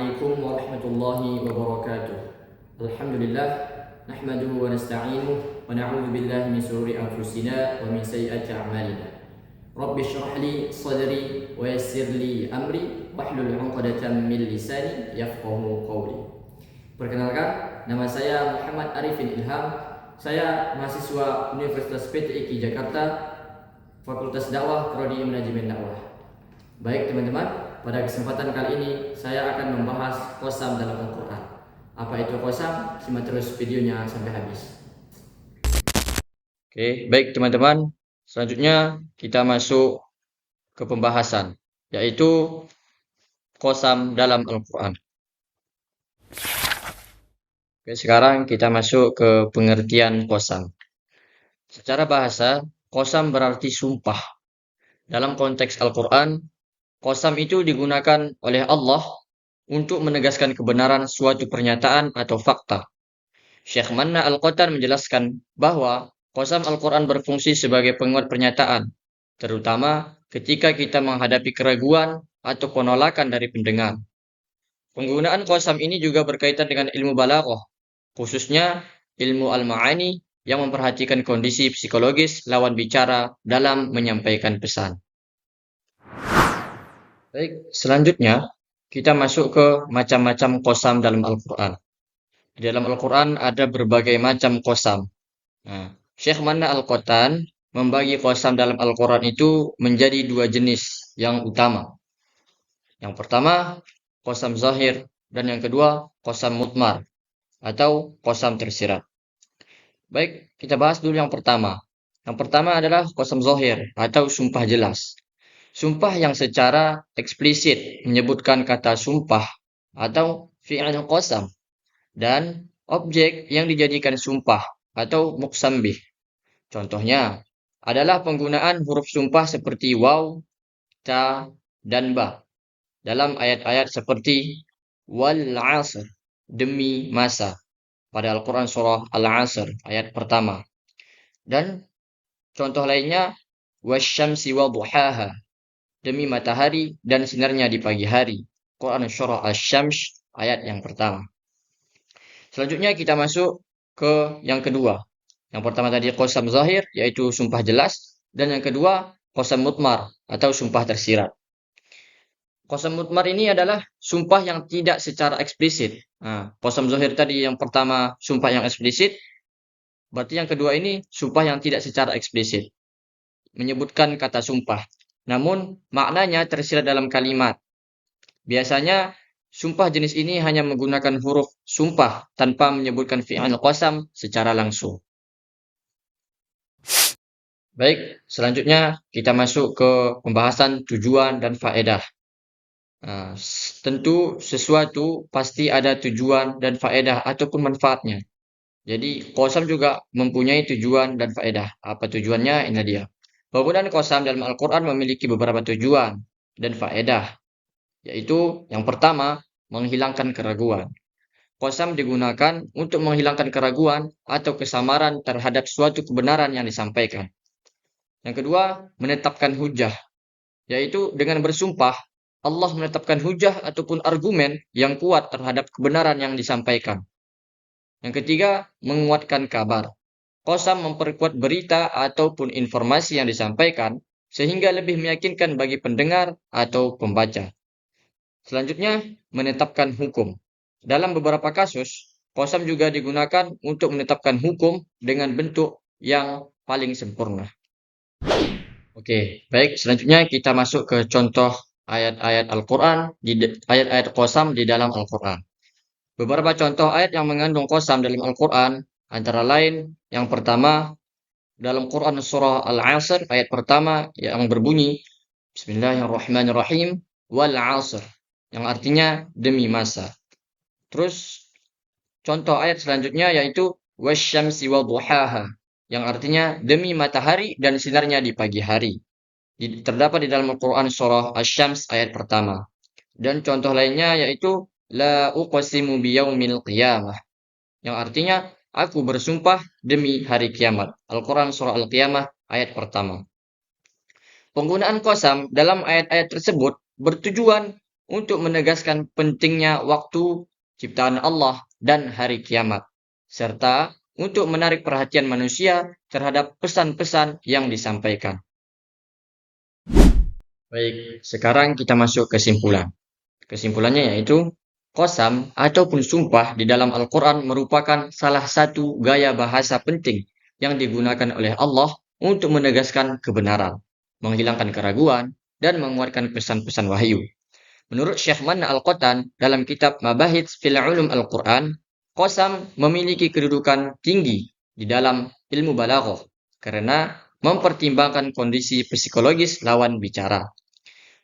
Assalamualaikum warahmatullahi wabarakatuh. Alhamdulillah nahmaduhu wa nasta'inuhu wa na'udzu billahi min shururi anfusina wa min sayyiati a'malina. Rabbi shrah li sadri wa yassir li amri wahlul 'uqdatam min lisani yafqahu qawli. Perkenalkan, nama saya Muhammad Arifin Ilham. Saya mahasiswa Universitas PTIQ Jakarta, Fakultas Dakwah Prodi Manajemen Dakwah. Baik teman-teman, pada kesempatan kali ini saya akan membahas qasam dalam Al-Quran. Apa itu qasam? Simak terus videonya sampai habis. Oke, baik teman-teman. Selanjutnya kita masuk ke pembahasan, yaitu qasam dalam Al-Quran. Oke, sekarang kita masuk ke pengertian qasam. Secara bahasa, qasam berarti sumpah. Dalam konteks Al-Quran, qasam itu digunakan oleh Allah untuk menegaskan kebenaran suatu pernyataan atau fakta. Syekh Manna Al-Qattan menjelaskan bahwa qasam Al-Quran berfungsi sebagai penguat pernyataan, terutama ketika kita menghadapi keraguan atau penolakan dari pendengar. Penggunaan qasam ini juga berkaitan dengan ilmu balaghah, khususnya ilmu al-ma'ani yang memperhatikan kondisi psikologis lawan bicara dalam menyampaikan pesan. Baik, selanjutnya kita masuk ke macam-macam qasam dalam Al-Quran. Di dalam Al-Quran ada berbagai macam qasam. Nah, Syekh Manna Al-Qattan membagi qasam dalam Al-Quran itu menjadi dua jenis yang utama. Yang pertama, qasam zahir, dan yang kedua, qasam mudmar atau qasam tersirat. Baik, kita bahas dulu yang pertama. Yang pertama adalah qasam zahir atau sumpah jelas. Sumpah yang secara eksplisit menyebutkan kata sumpah atau fi'il qasam dan objek yang dijadikan sumpah atau muqsam bih. Contohnya adalah penggunaan huruf sumpah seperti waw, ta, dan ba dalam ayat-ayat seperti wal 'asr, demi masa, pada Al-Quran surah Al-'Asr ayat pertama. Dan contoh lainnya wasyamsi wa duhaha, demi matahari dan sinarnya di pagi hari. Quran surah Asy-Syams ayat yang pertama. Selanjutnya kita masuk ke yang kedua. Yang pertama tadi qasam zahir, yaitu sumpah jelas, dan yang kedua qasam mudmar atau sumpah tersirat. Qasam mudmar ini adalah sumpah yang tidak secara eksplisit. Nah, qasam zahir tadi yang pertama sumpah yang eksplisit, berarti yang kedua ini sumpah yang tidak secara eksplisit, menyebutkan kata sumpah. Namun, maknanya tersirat dalam kalimat. Biasanya, sumpah jenis ini hanya menggunakan huruf sumpah tanpa menyebutkan fi'il qasam secara langsung. Baik, selanjutnya kita masuk ke pembahasan tujuan dan faedah. Nah, tentu sesuatu pasti ada tujuan dan faedah ataupun manfaatnya. Jadi, qasam juga mempunyai tujuan dan faedah. Apa tujuannya? Ini dia. Penggunaan qasam dalam Al-Quran memiliki beberapa tujuan dan faedah, yaitu yang pertama, menghilangkan keraguan. Qasam digunakan untuk menghilangkan keraguan atau kesamaran terhadap suatu kebenaran yang disampaikan. Yang kedua, menetapkan hujah, yaitu dengan bersumpah, Allah menetapkan hujah ataupun argumen yang kuat terhadap kebenaran yang disampaikan. Yang ketiga, menguatkan kabar. Qasam memperkuat berita ataupun informasi yang disampaikan sehingga lebih meyakinkan bagi pendengar atau pembaca. Selanjutnya, menetapkan hukum. Dalam beberapa kasus, qasam juga digunakan untuk menetapkan hukum dengan bentuk yang paling sempurna. Oke, baik. Selanjutnya kita masuk ke contoh ayat-ayat Al-Quran, ayat-ayat qasam di dalam Al-Quran. Beberapa contoh ayat yang mengandung qasam dalam Al-Quran antara lain, yang pertama, dalam Quran surah Al-'Asr ayat pertama yang berbunyi Bismillahirrahmanirrahim wal 'asr, yang artinya demi masa. Terus contoh ayat selanjutnya yaitu wasyamsi wa duhaha, yang artinya demi matahari dan sinarnya di pagi hari. Terdapat di dalam Al-Quran surah Asy-Syams ayat pertama. Dan contoh lainnya yaitu la uqsimu biyaumil qiyamah, yang artinya aku bersumpah demi hari kiamat. Al-Quran surah Al-Qiyamah ayat pertama. Penggunaan qasam dalam ayat-ayat tersebut bertujuan untuk menegaskan pentingnya waktu ciptaan Allah dan hari kiamat, serta untuk menarik perhatian manusia terhadap pesan-pesan yang disampaikan. Baik, sekarang kita masuk kesimpulan. Kesimpulannya yaitu, qasam ataupun sumpah di dalam Al-Quran merupakan salah satu gaya bahasa penting yang digunakan oleh Allah untuk menegaskan kebenaran, menghilangkan keraguan, dan menguatkan pesan-pesan wahyu. Menurut Syekh Manna Al-Qatan dalam kitab Mabahits fil Ulum Al-Quran, qasam memiliki kedudukan tinggi di dalam ilmu balaghah karena mempertimbangkan kondisi psikologis lawan bicara.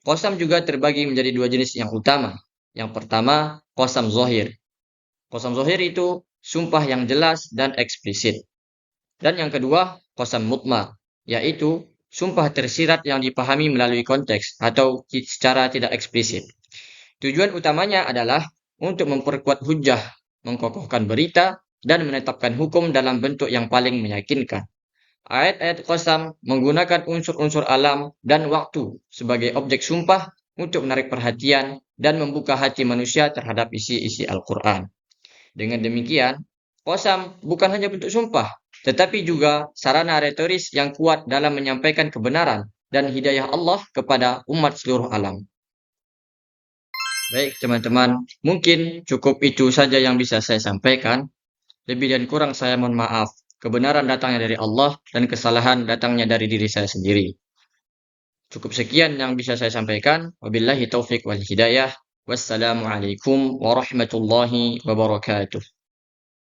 Qasam juga terbagi menjadi dua jenis yang utama. Yang pertama, qasam zohir. Qasam zohir itu sumpah yang jelas dan eksplisit. Dan yang kedua, qasam mutmar, yaitu sumpah tersirat yang dipahami melalui konteks atau secara tidak eksplisit. Tujuan utamanya adalah untuk memperkuat hujah, mengkokohkan berita, dan menetapkan hukum dalam bentuk yang paling meyakinkan. Ayat-ayat qasam menggunakan unsur-unsur alam dan waktu sebagai objek sumpah untuk menarik perhatian dan membuka hati manusia terhadap isi-isi Al-Quran. Dengan demikian, qasam bukan hanya bentuk sumpah, tetapi juga sarana retoris yang kuat dalam menyampaikan kebenaran dan hidayah Allah kepada umat seluruh alam. Baik, teman-teman, mungkin cukup itu saja yang bisa saya sampaikan. Lebih dan kurang saya mohon maaf. Kebenaran datangnya dari Allah dan kesalahan datangnya dari diri saya sendiri. Cukup sekian yang bisa saya sampaikan. Wabillahi taufik wal hidayah. Wassalamualaikum warahmatullahi wabarakatuh.